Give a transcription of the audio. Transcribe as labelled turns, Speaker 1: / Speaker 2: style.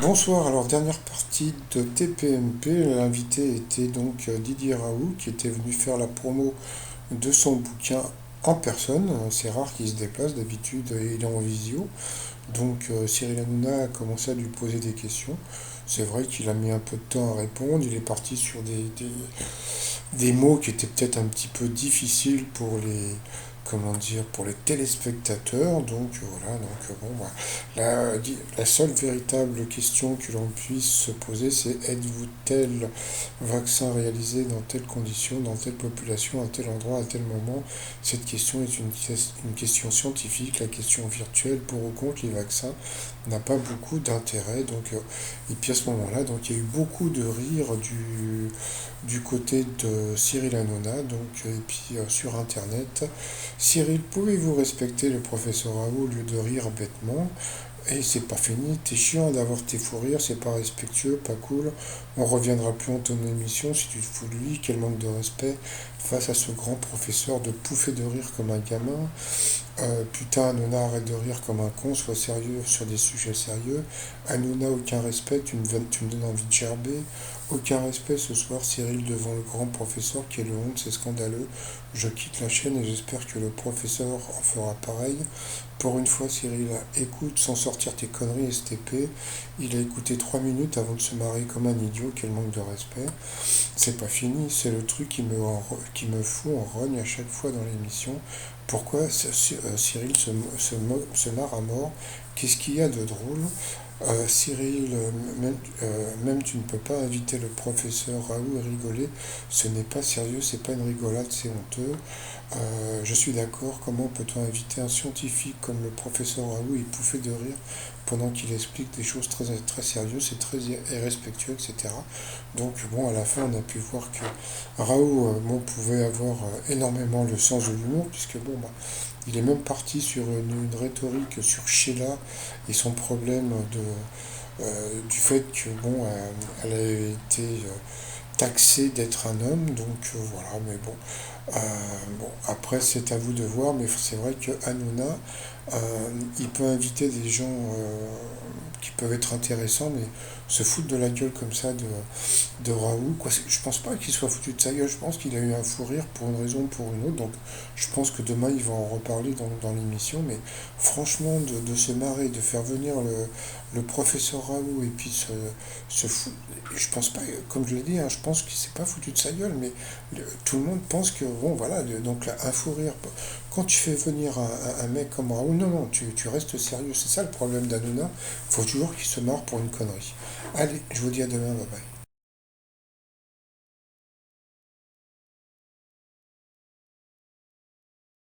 Speaker 1: Bonsoir, alors dernière partie de TPMP, l'invité était donc Didier Raoult qui était venu faire la promo de son bouquin en personne. C'est rare qu'il se déplace, d'habitude il est en visio. Donc Cyril Hanouna a commencé à lui poser des questions. C'est vrai qu'il a mis un peu de temps à répondre, il est parti sur des mots qui étaient peut-être un petit peu difficiles pour les, comment dire, pour les téléspectateurs. Donc voilà, donc bon, voilà. La seule véritable question que l'on puisse se poser, c'est êtes-vous tel vaccin réalisé dans telles conditions, dans telle population, à tel endroit, à tel moment? Cette question est une question scientifique. La question virtuelle pour ou contre les vaccins n'a pas beaucoup d'intérêt. Donc, et puis à ce moment-là, donc il y a eu beaucoup de rires du côté de Cyril Hanouna, donc, et puis sur Internet. Cyril, pouvez-vous respecter le professeur Raoult au lieu de rire bêtement? Et c'est pas fini, t'es chiant d'avoir tes fous rires, c'est pas respectueux, pas cool. On reviendra plus en ton émission si tu te fous de lui, quel manque de respect face à ce grand professeur de pouffer de rire comme un gamin. Putain, Hanouna, arrête de rire comme un con, sois sérieux sur des sujets sérieux. Hanouna, aucun respect, tu me donnes envie de gerber. Aucun respect ce soir, Cyril, devant le grand professeur, quelle honte, c'est scandaleux. Je quitte la chaîne et j'espère que le professeur en fera pareil. Pour une fois, Cyril, écoute sans sortir tes conneries STP. Il a écouté 3 minutes avant de se marrer comme un idiot, quel manque de respect. C'est pas fini, c'est le truc qui me fout en rogne à chaque fois dans l'émission. Pourquoi Cyril se marre à mort? Qu'est-ce qu'il y a de drôle? Cyril, même tu ne peux pas inviter le professeur Raoult et rigoler. Ce n'est pas sérieux, c'est pas une rigolade, c'est honteux. Je suis d'accord, comment peut-on inviter un scientifique comme le professeur Raoult et pouffer de rire pendant qu'il explique des choses très, très sérieuses, c'est très irrespectueux, etc. Donc bon, à la fin, on a pu voir que Raoult bon, pouvait avoir énormément le sens de l'humour, puisque bon, bah, il est même parti sur une rhétorique sur Sheila et son problème du fait que bon, elle a été taxée d'être un homme, donc voilà, mais bon. Euh, bon, après, c'est à vous de voir, mais c'est vrai que Hanouna, il peut inviter des gens qui peuvent être intéressants, mais se foutre de la gueule comme ça de Raoult, quoi. Je pense pas qu'il soit foutu de sa gueule, je pense qu'il a eu un fou rire pour une raison ou pour une autre, donc je pense que demain il va en reparler dans l'émission, mais franchement, de se marrer, de faire venir le professeur Raoult et puis se foutre, je pense pas, comme je l'ai dit, hein, je pense qu'il s'est pas foutu de sa gueule, mais tout le monde pense que, bon, voilà, donc là, un fou rire. Quand tu fais venir un mec comme Raoult, non, non, tu restes sérieux. C'est ça le problème d'Hanouna. Il faut toujours qu'il se marre pour une connerie. Allez, je vous dis à demain, bye bye.